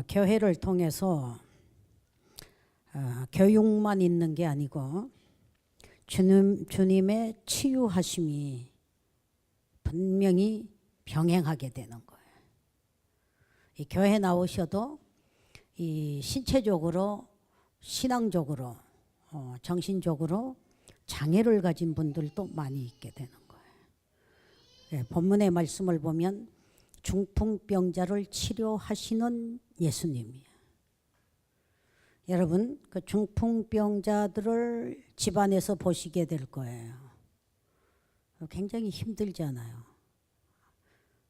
교회를 통해서 교육만 있는 게 아니고 주님의 치유하심이 분명히 병행하게 되는 거예요. 이 교회 나오셔도 이 신체적으로, 신앙적으로, 정신적으로 장애를 가진 분들도 많이 있게 되는 거예요. 예, 본문의 말씀을 보면 중풍병자를 치료하시는 예수님이에요. 여러분, 그 중풍병자들을 집안에서 보시게 될 거예요. 굉장히 힘들잖아요.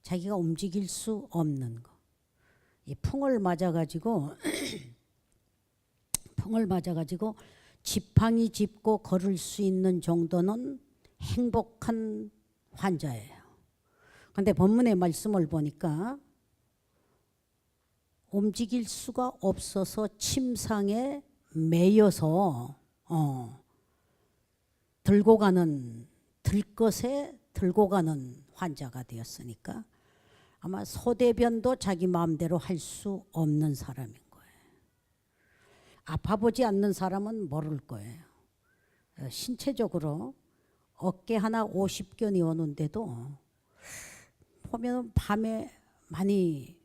자기가 움직일 수 없는 거. 이 풍을 맞아가지고 지팡이 짚고 걸을 수 있는 정도는 행복한 환자예요. 그런데 본문의 말씀을 보니까 움직일 수가 없어서 침상에 매여서 들것에 들고 가는 환자가 되었으니까 아마 소대변도 자기 마음대로 할 수 없는 사람인 거예요. 아파보지 않는 사람은 모를 거예요. 신체적으로 어깨 하나 50견이 오는데도 보면 밤에 많이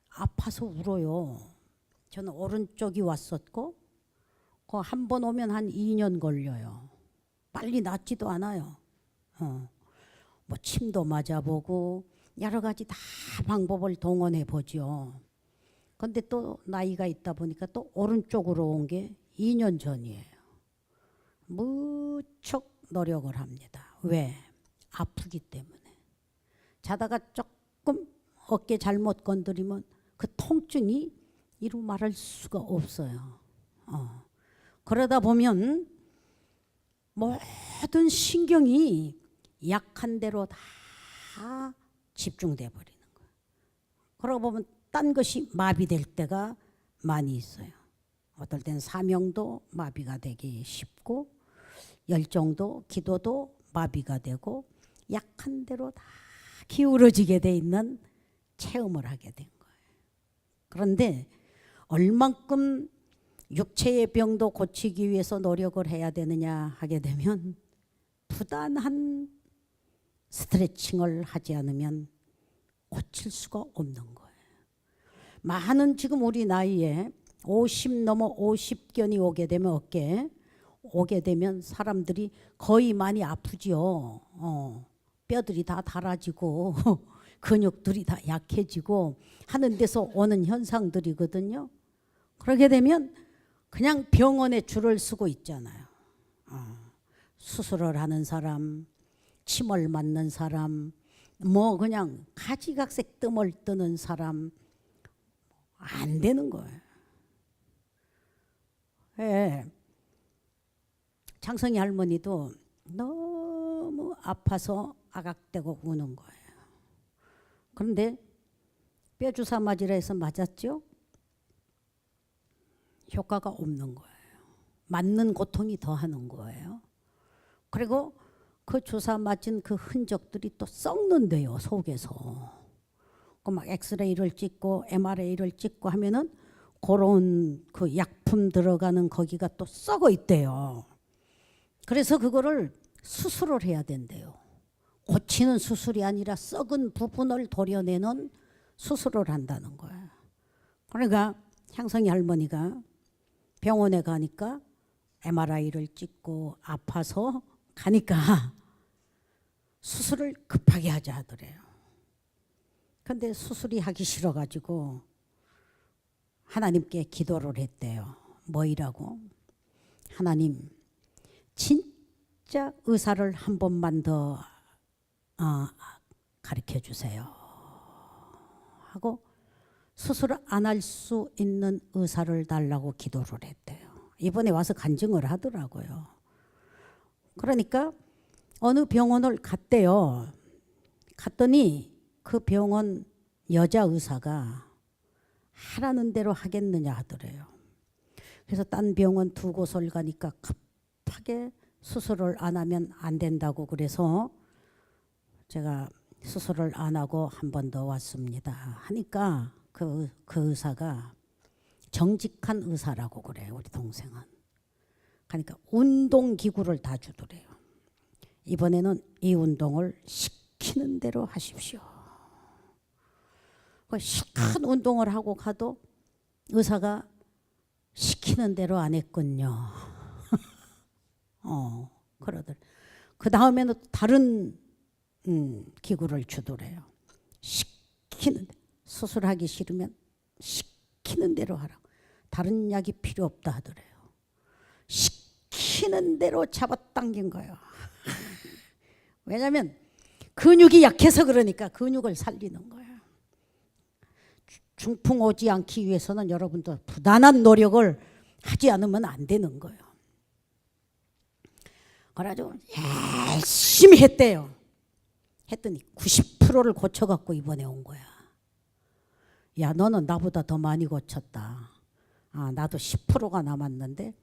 아파서 울어요. 저는 오른쪽이 왔었고 한 번 오면 한 2년 걸려요. 빨리 낫지도 않아요. 뭐 침도 맞아보고 여러 가지 다 방법을 동원해 보죠. 근데 또 나이가 있다 보니까 또 오른쪽으로 온 게 2년 전이에요. 무척 노력을 합니다. 왜? 아프기 때문에. 자다가 조금 어깨 잘못 건드리면 그 통증이 이루 말할 수가 없어요. 그러다 보면 모든 신경이 약한 대로 다 집중돼 버리는 거예요. 그러고 보면 딴 것이 마비될 때가 많이 있어요. 어떨 때는 사명도 마비가 되기 쉽고 열정도 기도도 마비가 되고 약한 대로 다 기울어지게 돼 있는 체험을 하게 된 거예요. 그런데 얼만큼 육체의 병도 고치기 위해서 노력을 해야 되느냐 하게 되면 부단한 스트레칭을 하지 않으면 고칠 수가 없는 거예요. 많은 지금 우리 나이에 50 넘어 50견이 오게 되면 어깨에 오게 되면 사람들이 거의 많이 아프지요. 뼈들이 다 닳아지고 근육들이 다 약해지고 하는 데서 오는 현상들이거든요. 그러게 되면 그냥 병원에 줄을 서고 있잖아요. 수술을 하는 사람, 침을 맞는 사람, 뭐 그냥 가지각색 뜸을 뜨는 사람 안 되는 거예요. 예. 장성희 할머니도 너무 아파서 아각대고 우는 거예요. 그런데 뼈주사 맞으라 해서 맞았죠? 효과가 없는 거예요. 맞는 고통이 더 하는 거예요. 그리고 그 주사 맞은 그 흔적들이 또 썩는데요, 속에서. 막 엑스레이를 찍고 MRI를 찍고 하면은 그런 그 약품 들어가는 거기가 또 썩어 있대요. 그래서 그거를 수술을 해야 된대요. 고치는 수술이 아니라 썩은 부분을 도려내는 수술을 한다는 거예요. 그러니까 향성이 할머니가 병원에 가니까 MRI를 찍고 아파서 가니까 수술을 급하게 하자 하더래요. 근데 수술이 하기 싫어가지고 하나님께 기도를 했대요. 뭐이라고? 하나님, 진짜 의사를 한 번만 더 가르쳐 주세요 하고 수술을 안 할 수 있는 의사를 달라고 기도를 했대요. 이번에 와서 간증을 하더라고요. 그러니까 어느 병원을 갔대요. 갔더니 그 병원 여자 의사가 하라는 대로 하겠느냐 하더래요. 그래서 딴 병원 두 곳을 가니까 급하게 수술을 안 하면 안 된다고 그래서 제가 수술을 안 하고 한 번 더 왔습니다 하니까 그 의사가 정직한 의사라고 그래요. 우리 동생은. 그러니까 운동기구를 다 주더래요. 이번에는 이 운동을 시키는 대로 하십시오. 큰 운동을 하고 가도 의사가 시키는 대로 안 했군요. 그러더래. 그 다음에는 다른 기구를 주더래요. 시키는 수술하기 싫으면 시키는 대로 하라고. 다른 약이 필요 없다 하더래요. 시키는 대로 잡아당긴 거예요. 왜냐하면 근육이 약해서 그러니까 근육을 살리는 거예요. 중풍 오지 않기 위해서는 여러분도 부단한 노력을 하지 않으면 안 되는 거예요. 그래가지고 열심히 했대요. 했더니 90%를 고쳐갖고 이번에 온 거야. 야, 너는 나보다 더 많이 고쳤다. 나도 10%가 남았는데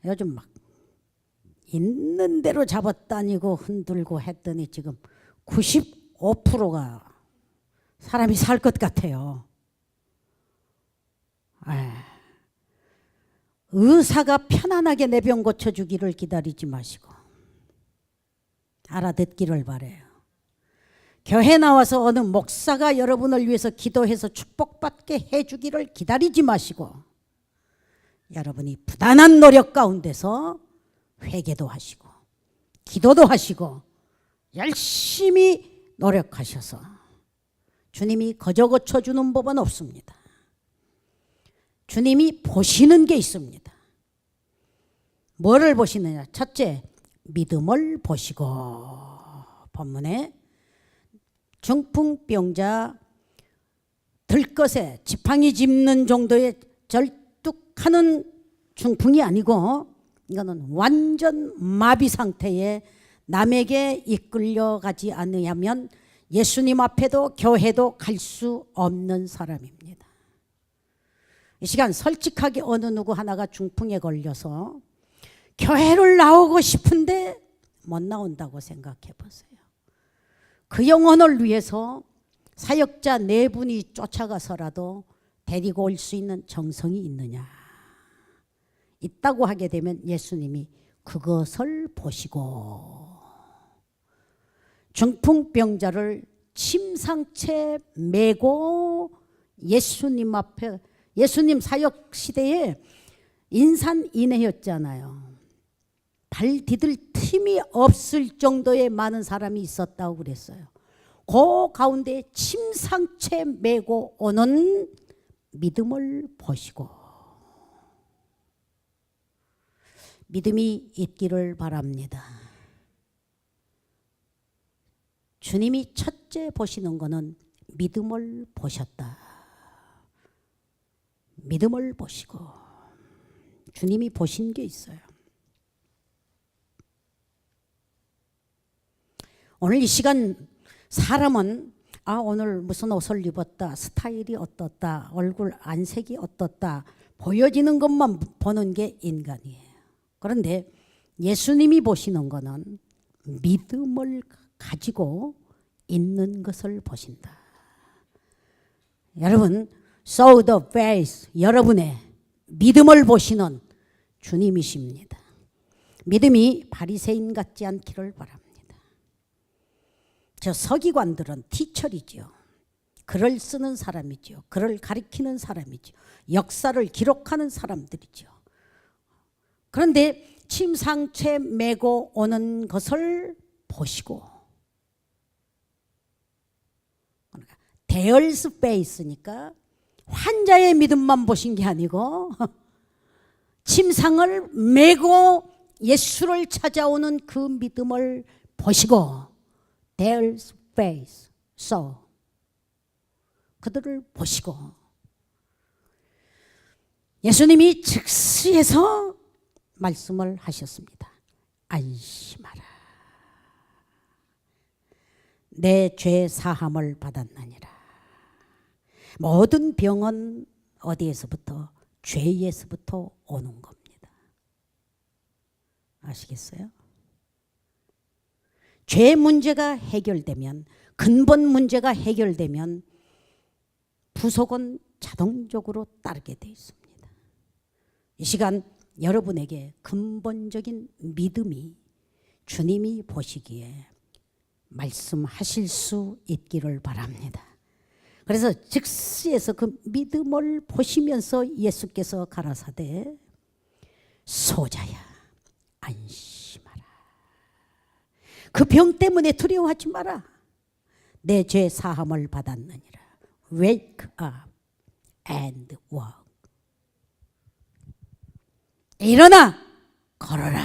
요즘 막 있는 대로 잡아다니고 흔들고 했더니 지금 95%가 사람이 살 것 같아요. 의사가 편안하게 내 병 고쳐주기를 기다리지 마시고 알아듣기를 바라요. 교회 나와서 어느 목사가 여러분을 위해서 기도해서 축복받게 해주기를 기다리지 마시고 여러분이 부단한 노력 가운데서 회개도 하시고 기도도 하시고 열심히 노력하셔서 주님이 거저 고쳐주는 법은 없습니다. 주님이 보시는 게 있습니다. 뭐를 보시느냐? 첫째, 믿음을 보시고 본문에 중풍병자 들것에 지팡이 짚는 정도의 절뚝하는 중풍이 아니고 이거는 완전 마비 상태에 남에게 이끌려가지 않으면 예수님 앞에도 교회도 갈 수 없는 사람입니다. 이 시간 솔직하게 어느 누구 하나가 중풍에 걸려서 교회를 나오고 싶은데 못 나온다고 생각해 보세요. 그 영혼을 위해서 사역자 4분이 쫓아가서라도 데리고 올 수 있는 정성이 있느냐? 있다고 하게 되면 예수님이 그것을 보시고 중풍병자를 침상채 메고 예수님 앞에, 예수님 사역 시대에 인산인해였잖아요. 발 디딜 틈이 없을 정도의 많은 사람이 있었다고 그랬어요. 그 가운데 침상채 메고 오는 믿음을 보시고 믿음이 있기를 바랍니다. 주님이 첫째 보시는 것은 믿음을 보셨다. 믿음을 보시고 주님이 보신 게 있어요. 오늘 이 시간 사람은 오늘 무슨 옷을 입었다, 스타일이 어떻다, 얼굴 안색이 어떻다 보여지는 것만 보는 게 인간이에요. 그런데 예수님이 보시는 것은 믿음을 가지고 있는 것을 보신다. 여러분, saw the face, 여러분의 믿음을 보시는 주님이십니다. 믿음이 바리새인 같지 않기를 바랍니다. 저 서기관들은 티처리죠. 글을 쓰는 사람이죠. 글을 가리키는 사람이죠. 역사를 기록하는 사람들이죠. 그런데 침상채 메고 오는 것을 보시고 대얼스 페이스니까 환자의 믿음만 보신 게 아니고 침상을 메고 예수를 찾아오는 그 믿음을 보시고 대얼스 페이스 그들을 보시고 예수님이 즉시해서 말씀을 하셨습니다. 안심하라. 내 죄 사함을 받았느니라. 모든 병은 어디에서부터? 죄에서부터 오는 겁니다. 아시겠어요? 죄 문제가 해결되면, 근본 문제가 해결되면 부속은 자동적으로 따르게 되어 있습니다. 이 시간 여러분에게 근본적인 믿음이 주님이 보시기에 말씀하실 수 있기를 바랍니다. 그래서 즉시에서 그 믿음을 보시면서 예수께서 가라사대 소자야 안심하라. 그 병 때문에 두려워하지 마라. 내 죄 사함을 받았느니라. Wake up and walk. 일어나 걸어라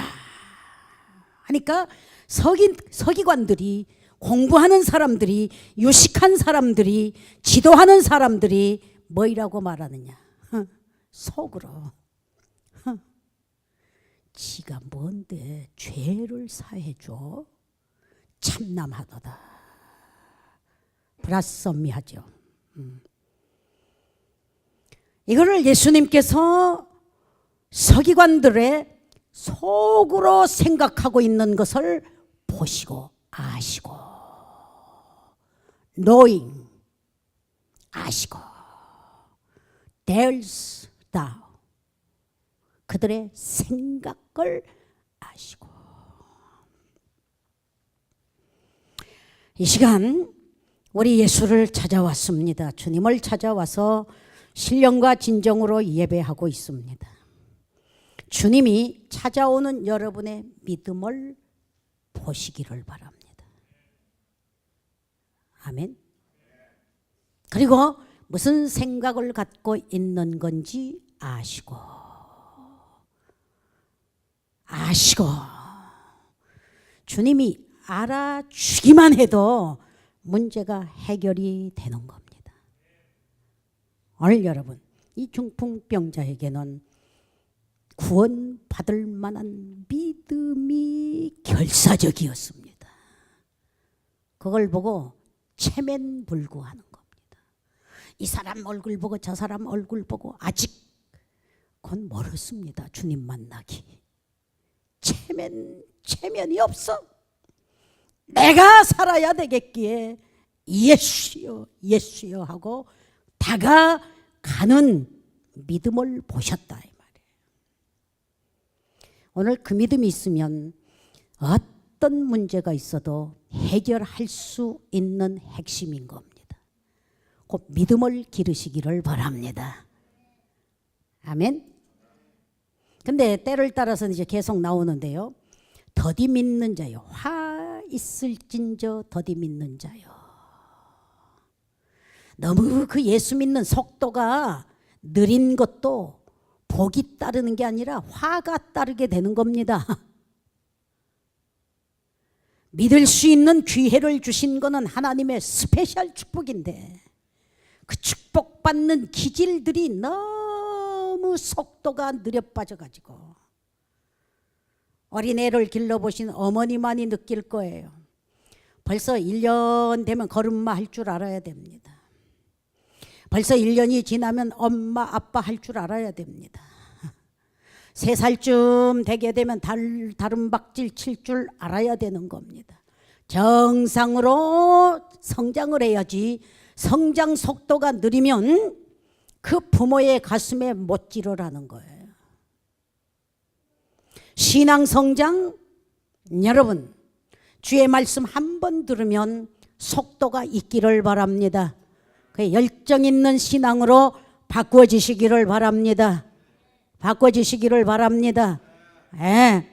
하니까 서기관들이, 공부하는 사람들이, 유식한 사람들이, 지도하는 사람들이 뭐이라고 말하느냐? 속으로 지가 뭔데 죄를 사해줘? 참남하도다. 브라썸미하죠. 이거를 예수님께서 서기관들의 속으로 생각하고 있는 것을 보시고 아시고, knowing, 아시고, there's thou, 그들의 생각을 아시고. 이 시간 우리 예수를 찾아왔습니다. 주님을 찾아와서 신령과 진정으로 예배하고 있습니다. 주님이 찾아오는 여러분의 믿음을 보시기를 바랍니다. 아멘. 그리고 무슨 생각을 갖고 있는 건지 아시고 주님이 알아주기만 해도 문제가 해결이 되는 겁니다. 오늘 여러분, 이 중풍병자에게는 구원받을 만한 믿음이 결사적이었습니다. 그걸 보고 체면불구하는 겁니다. 이 사람 얼굴 보고 저 사람 얼굴 보고 아직 곧 멀었습니다. 주님 만나기. 체면이 없어. 내가 살아야 되겠기에 예수여 예수여 하고 다가가는 믿음을 보셨다 이 말이에요. 오늘 그 믿음이 있으면 어떤 문제가 있어도 해결할 수 있는 핵심인 겁니다. 곧 믿음을 기르시기를 바랍니다. 아멘. 근데 때를 따라서는 이제 계속 나오는데요. 더디 믿는 자요. 화 있을진저 더디 믿는 자요. 너무 그 예수 믿는 속도가 느린 것도 복이 따르는 게 아니라 화가 따르게 되는 겁니다. 믿을 수 있는 기회를 주신 것은 하나님의 스페셜 축복인데 그 축복받는 기질들이 너무 속도가 느려 빠져가지고 어린애를 길러보신 어머니만이 느낄 거예요. 벌써 1년 되면 걸음마 할 줄 알아야 됩니다. 벌써 1년이 지나면 엄마 아빠 할 줄 알아야 됩니다. 3살쯤 되게 되면 다름박질 칠 줄 알아야 되는 겁니다. 정상으로 성장을 해야지 성장 속도가 느리면 그 부모의 가슴에 못질을 하는 거예요. 신앙 성장, 여러분 주의 말씀 한 번 들으면 속도가 있기를 바랍니다. 그 열정 있는 신앙으로 바꿔지시기를 바랍니다. 바꿔지시기를 바랍니다. 예.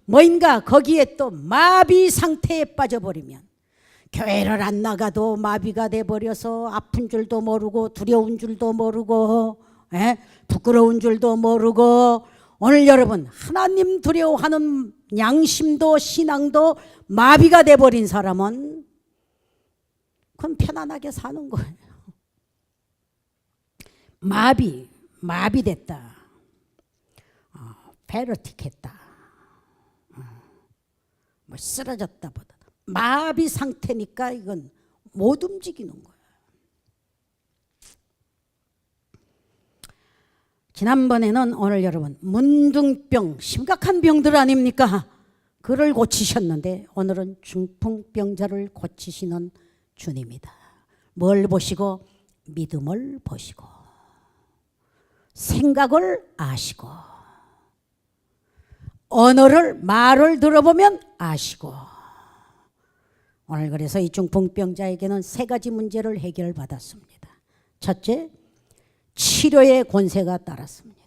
뭐인가 거기에 또 마비 상태에 빠져버리면 교회를 안 나가도 마비가 돼버려서 아픈 줄도 모르고 두려운 줄도 모르고 부끄러운 줄도 모르고 오늘 여러분 하나님 두려워하는 양심도 신앙도 마비가 돼버린 사람은 그건 편안하게 사는 거예요. 마비됐다. 패러틱했다. 뭐 쓰러졌다 보다. 마비 상태니까 이건 못 움직이는 거예요. 지난번에는 오늘 여러분 문둥병 심각한 병들 아닙니까? 그를 고치셨는데 오늘은 중풍병자를 고치시는 주님이다. 뭘 보시고? 믿음을 보시고 생각을 아시고 언어를 말을 들어보면 아시고. 오늘 그래서 이 중풍병자에게는 세 가지 문제를 해결받았습니다. 첫째, 치료의 권세가 따랐습니다.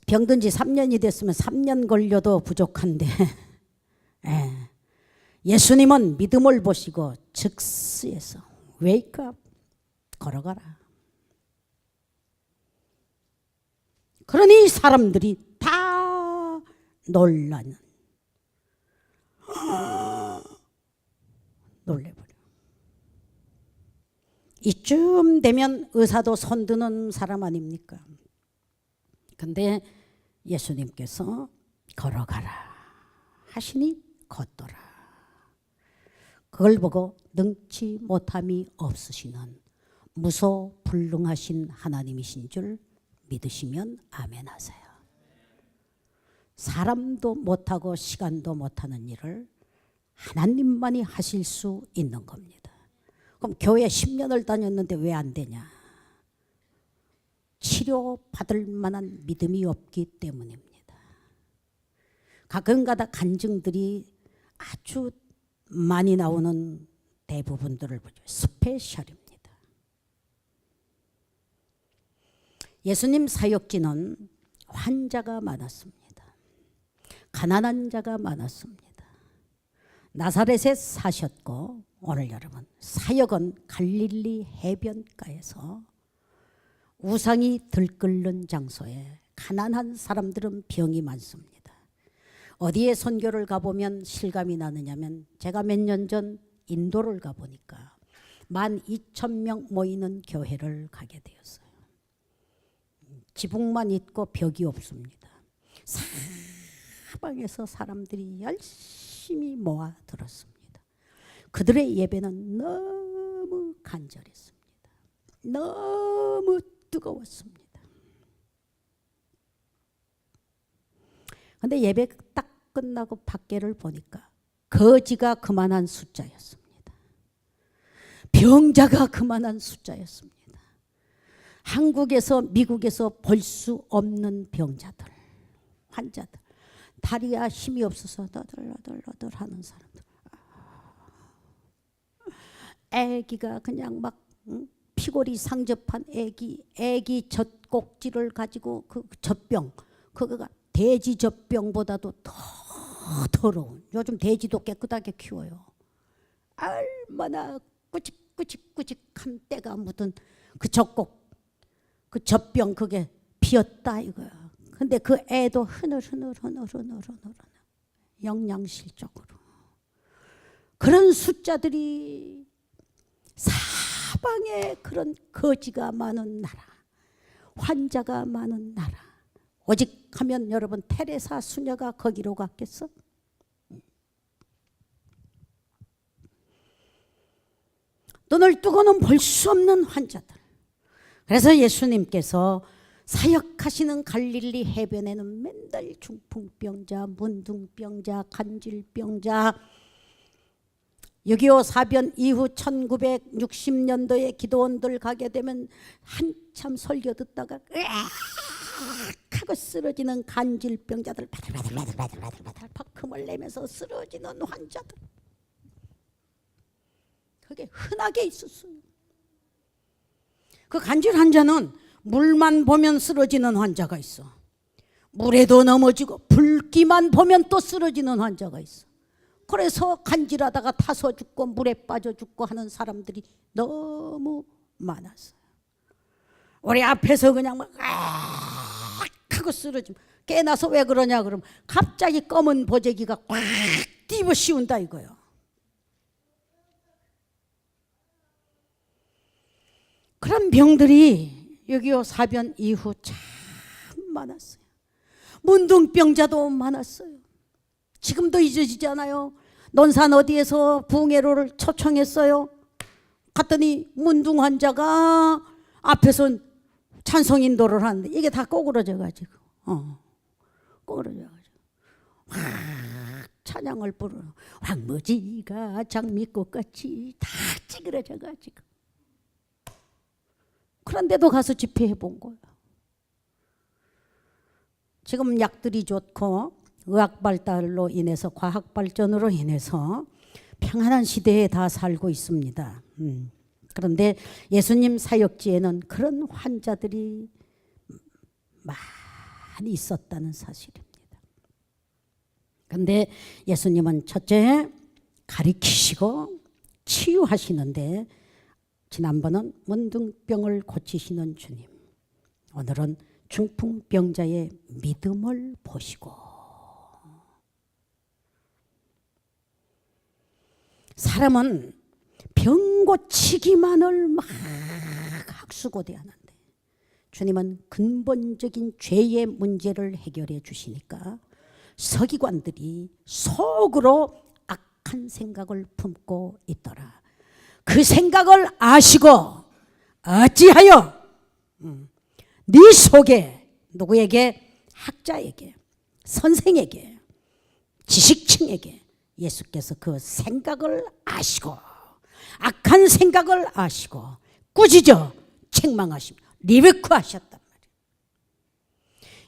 병든 지 3년이 됐으면 3년 걸려도 부족한데 예수님은 믿음을 보시고 즉시에서 wake up, 걸어가라. 그러니 사람들이 다 놀라버려. 이쯤 되면 의사도 손드는 사람 아닙니까? 근데 예수님께서 걸어가라 하시니 걷더라. 그걸 보고 능치 못함이 없으시는 무소불능하신 하나님이신 줄 믿으시면 아멘 하세요. 사람도 못하고 시간도 못하는 일을 하나님만이 하실 수 있는 겁니다. 그럼 교회 10년을 다녔는데 왜 안 되냐? 치료받을 만한 믿음이 없기 때문입니다. 가끔가다 간증들이 아주 많이 나오는 대부분들을 보죠. 스페셜입니다. 예수님 사역지는 환자가 많았습니다. 가난한 자가 많았습니다. 나사렛에 사셨고 오늘 여러분 사역은 갈릴리 해변가에서 우상이 들끓는 장소에 가난한 사람들은 병이 많습니다. 어디에 선교를 가보면 실감이 나느냐면 제가 몇 년 전 인도를 가보니까 12,000명 모이는 교회를 가게 되었어요. 지붕만 있고 벽이 없습니다. 사방에서 사람들이 열심히 모아들었습니다. 그들의 예배는 너무 간절했습니다. 너무 뜨거웠습니다. 그런데 예배 딱 끝나고 밖에를 보니까 거지가 그만한 숫자였습니다. 병자가 그만한 숫자였습니다. 한국에서 미국에서 볼 수 없는 병자들, 환자들, 다리야 힘이 없어서 너덜너덜 하는 사람들, 애기가 그냥 막 피골이 상접한 애기 젖꼭지를 가지고 그 젖병, 그거가 돼지 젖병보다도 더 더러운, 요즘 돼지도 깨끗하게 키워요. 얼마나 꾸직꾸직한 때가 묻은 그 젖곡, 그 젖병 그게 비었다 이거야. 근데 그 애도 흐느흐느 영양실적으로 그런 숫자들이 사방에 그런 거지가 많은 나라, 환자가 많은 나라. 오직 하면 여러분 테레사 수녀가 거기로 갔겠어? 눈을 뜨고는 볼 수 없는 환자들. 그래서 예수님께서 사역하시는 갈릴리 해변에는 맨날 중풍병자, 문둥병자, 간질병자, 6.25 사변 이후 1960년도에 기도원들 가게 되면 한참 설교 듣다가 하고 쓰러지는 간질병자들, 바들바들 박흠을 내면서 쓰러지는 환자들, 그게 흔하게 있었어요. 그 간질 환자는 물만 보면 쓰러지는 환자가 있어. 물에도 넘어지고 불기만 보면 또 쓰러지는 환자가 있어. 그래서 간질하다가 타서 죽고 물에 빠져 죽고 하는 사람들이 너무 많았어요. 우리 앞에서 그냥 막 하고 쓰러지면 깨나서 왜 그러냐 그러면 갑자기 검은 보재기가 꽉 뒤집어 씌운다 이거예요. 그런 병들이 6.25 사변 이후 참 많았어요. 문둥병자도 많았어요. 지금도 잊어지지 않아요. 논산 어디에서 부흥회로를 초청했어요. 갔더니 문둥 환자가 앞에서 찬송 인도를 하는데 이게 다 꼬그러져 가지고 꼬그러져 가지고 확 찬양을 부르는 황무지가 장미꽃같이 다 찌그러져 가지고 그런데도 가서 집회해 본 거예요. 지금 약들이 좋고 의학 발달로 인해서, 과학 발전으로 인해서 평안한 시대에 다 살고 있습니다. 그런데 예수님 사역지에는 그런 환자들이 많이 있었다는 사실입니다. 그런데 예수님은 첫째 가리키시고 치유하시는데, 지난번은 문둥병을 고치시는 주님, 오늘은 중풍병자의 믿음을 보시고, 사람은 병 고치기만을 막 학수고대하는데 주님은 근본적인 죄의 문제를 해결해 주시니까 서기관들이 속으로 악한 생각을 품고 있더라. 그 생각을 아시고 어찌하여 네 속에, 누구에게? 학자에게, 선생에게, 지식층에게 예수께서 그 생각을 아시고, 악한 생각을 아시고 꾸짖어 책망하시며 리베크하셨단 말이에요.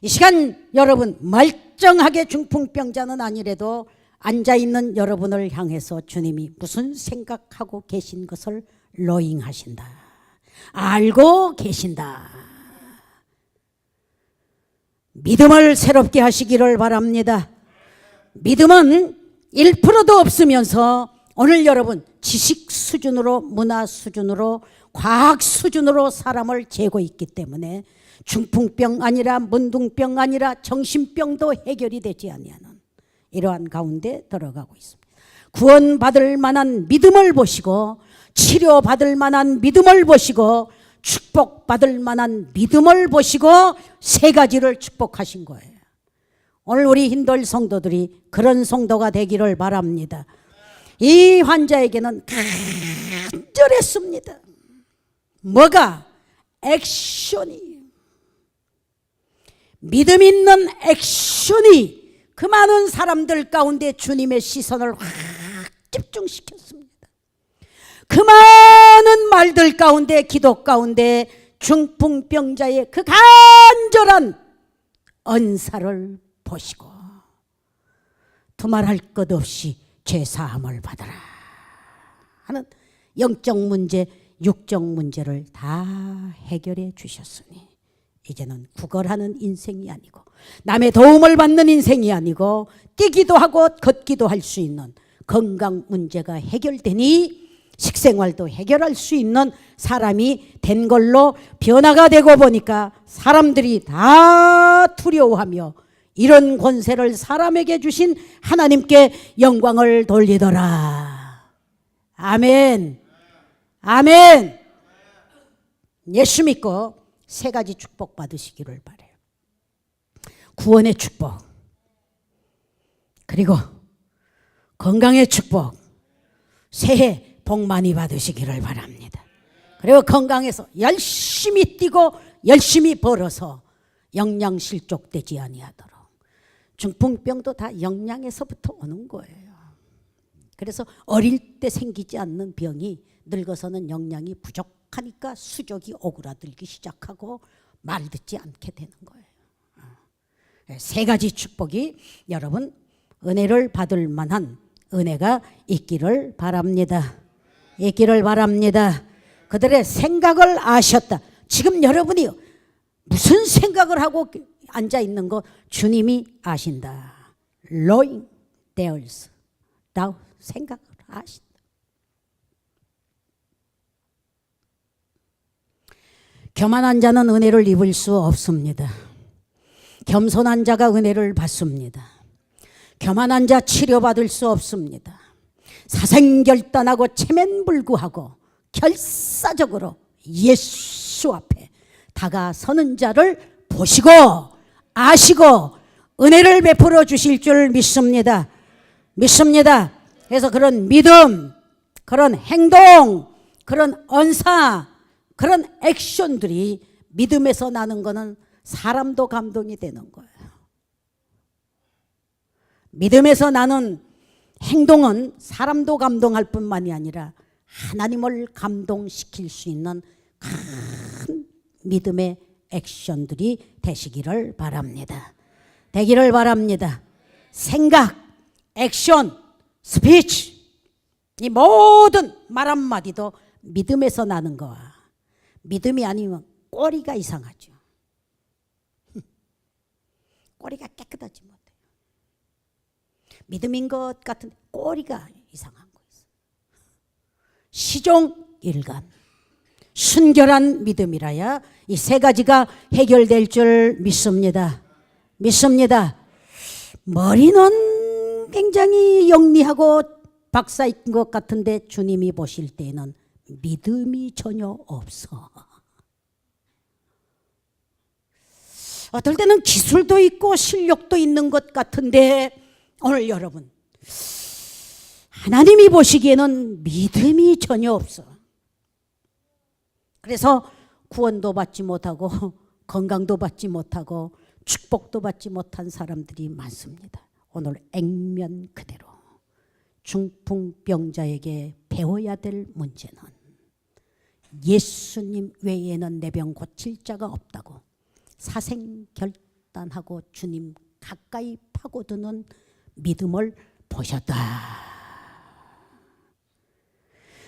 이 시간 여러분, 멀쩡하게 중풍병자는 아니래도 앉아있는 여러분을 향해서 주님이 무슨 생각하고 계신 것을 노잉하신다, 알고 계신다. 믿음을 새롭게 하시기를 바랍니다. 믿음은 1%도 없으면서 오늘 여러분 지식 수준으로, 문화 수준으로, 과학 수준으로 사람을 재고 있기 때문에 중풍병 아니라, 문둥병 아니라 정신병도 해결이 되지 아니하는 이러한 가운데 들어가고 있습니다. 구원받을 만한 믿음을 보시고, 치료받을 만한 믿음을 보시고, 축복받을 만한 믿음을 보시고 세 가지를 축복하신 거예요. 오늘 우리 힌돌 성도들이 그런 성도가 되기를 바랍니다. 이 환자에게는 간절했습니다. 뭐가? 액션이, 믿음 있는 액션이 그 많은 사람들 가운데 주님의 시선을 확 집중시켰습니다. 그 많은 말들 가운데, 기도 가운데 중풍병자의 그 간절한 언사를 보시고 두말할 것 없이 죄사함을 받아라 하는 영적 문제, 육적 문제를 다 해결해 주셨으니 이제는 구걸하는 인생이 아니고, 남의 도움을 받는 인생이 아니고, 뛰기도 하고 걷기도 할 수 있는 건강 문제가 해결되니 식생활도 해결할 수 있는 사람이 된 걸로 변화가 되고 보니까 사람들이 다 두려워하며 이런 권세를 사람에게 주신 하나님께 영광을 돌리더라. 아멘. 아멘. 예수 믿고 세 가지 축복 받으시기를 바라요. 구원의 축복, 그리고 건강의 축복, 새해 복 많이 받으시기를 바랍니다. 그리고 건강해서 열심히 뛰고 열심히 벌어서 영양실족되지 아니하도록. 중풍병도 다 영양에서부터 오는 거예요. 그래서 어릴 때 생기지 않는 병이 늙어서는 영양이 부족하니까 수족이 오그라들기 시작하고 말 듣지 않게 되는 거예요. 세 가지 축복이 여러분 은혜를 받을 만한 은혜가 있기를 바랍니다. 있기를 바랍니다. 그들의 생각을 아셨다. 지금 여러분이 무슨 생각을 하고 앉아 있는 거 주님이 아신다. Knowing theirs, 나 생각을 아신다. 교만한 자는 은혜를 입을 수 없습니다. 겸손한 자가 은혜를 받습니다. 교만한 자 치료받을 수 없습니다. 사생결단하고 체면불구하고 결사적으로 예수 앞에 다가서는 자를 보시고 아시고 은혜를 베풀어 주실 줄 믿습니다. 믿습니다. 그래서 그런 믿음, 그런 행동, 그런 언사, 그런 액션들이 믿음에서 나는 거는 사람도 감동이 되는 거예요. 믿음에서 나는 행동은 사람도 감동할 뿐만이 아니라 하나님을 감동시킬 수 있는 큰 믿음의 액션들이 되시기를 바랍니다. 되기를 바랍니다. 생각, 액션, 스피치, 이 모든 말 한마디도 믿음에서 나는 거야. 믿음이 아니면 꼬리가 이상하죠. 꼬리가 깨끗하지 못해요. 믿음인 것 같은데 꼬리가 이상한 거 있어요. 시종일관 순결한 믿음이라야 이 세 가지가 해결될 줄 믿습니다. 믿습니다. 머리는 굉장히 영리하고 박사인 것 같은데 주님이 보실 때에는 믿음이 전혀 없어. 어떨 때는 기술도 있고 실력도 있는 것 같은데 오늘 여러분 하나님이 보시기에는 믿음이 전혀 없어. 그래서 구원도 받지 못하고 건강도 받지 못하고 축복도 받지 못한 사람들이 많습니다. 오늘 액면 그대로 중풍병자에게 배워야 될 문제는 예수님 외에는 내 병 고칠 자가 없다고 사생결단하고 주님 가까이 파고드는 믿음을 보셨다.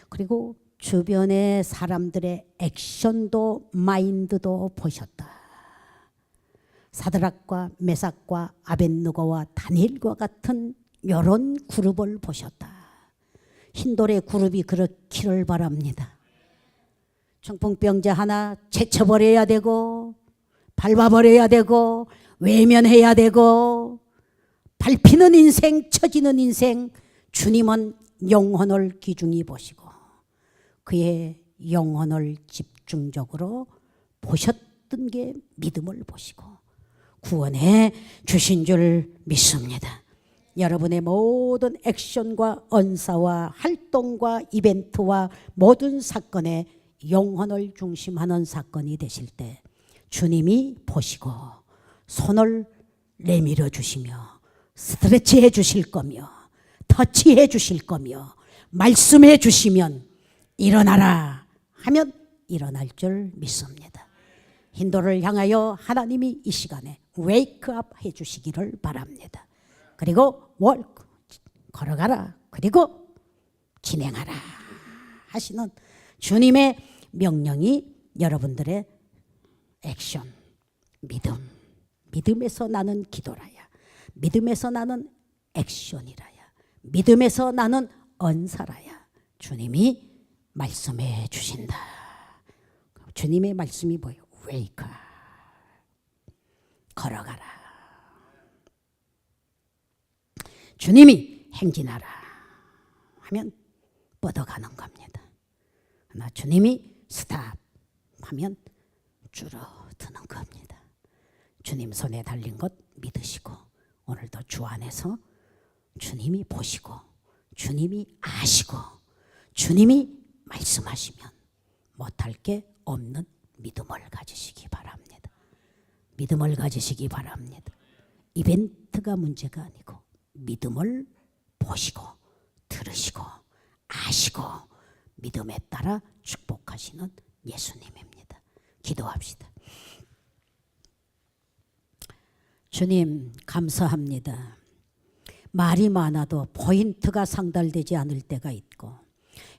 그리고 주변의 사람들의 액션도 마인드도 보셨다. 사드락과 메삭과 아벳느고와 다니엘과 같은 이런 그룹을 보셨다. 흰돌의 그룹이 그렇기를 바랍니다. 중풍병자 하나 제쳐버려야 되고 밟아버려야 되고 외면해야 되고 밟히는 인생, 처지는 인생, 주님은 영혼을 귀중히 보시고 그의 영혼을 집중적으로 보셨던 게 믿음을 보시고 구원해 주신 줄 믿습니다. 여러분의 모든 액션과 언사와 활동과 이벤트와 모든 사건에 영혼을 중심하는 사건이 되실 때 주님이 보시고 손을 내밀어 주시며 스트레치해 주실 거며 터치해 주실 거며 말씀해 주시면 일어나라 하면 일어날 줄 믿습니다. 인도를 향하여 하나님이 이 시간에 웨이크업 해 주시기를 바랍니다. 그리고 월크 걸어가라 그리고 진행하라 하시는 주님의 명령이 여러분들의 액션, 믿음에서 나는 기도라야, 믿음에서 나는 액션이라야, 믿음에서 나는 언사라야 주님이 말씀해 주신다. 주님의 말씀이 뭐예요? 웨이크 걸어가라. 주님이 행진하라 하면 뻗어가는 겁니다. 그러나 주님이 스탑 하면 줄어드는 겁니다. 주님 손에 달린 것 믿으시고 오늘도 주 안에서 주님이 보시고 주님이 아시고 주님이 말씀하시면 못할 게 없는 믿음을 가지시기 바랍니다. 믿음을 가지시기 바랍니다. 이벤트가 문제가 아니고 믿음을 보시고 들으시고 아시고 믿음에 따라 축복하시는 예수님입니다. 기도합시다. 주님 감사합니다. 말이 많아도 포인트가 상달되지 않을 때가 있고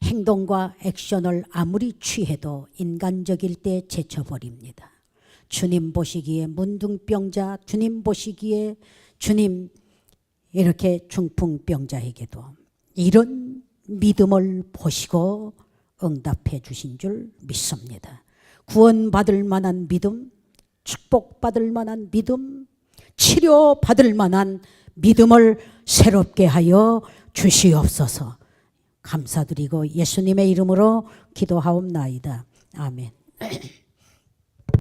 행동과 액션을 아무리 취해도 인간적일 때 제쳐버립니다. 주님 보시기에 문둥병자, 주님 보시기에 주님 이렇게 중풍병자에게도 이런 믿음을 보시고 응답해 주신 줄 믿습니다. 구원받을 만한 믿음, 축복받을 만한 믿음, 치료받을 만한 믿음을 새롭게 하여 주시옵소서. 감사드리고 예수님의 이름으로 기도하옵나이다. 아멘.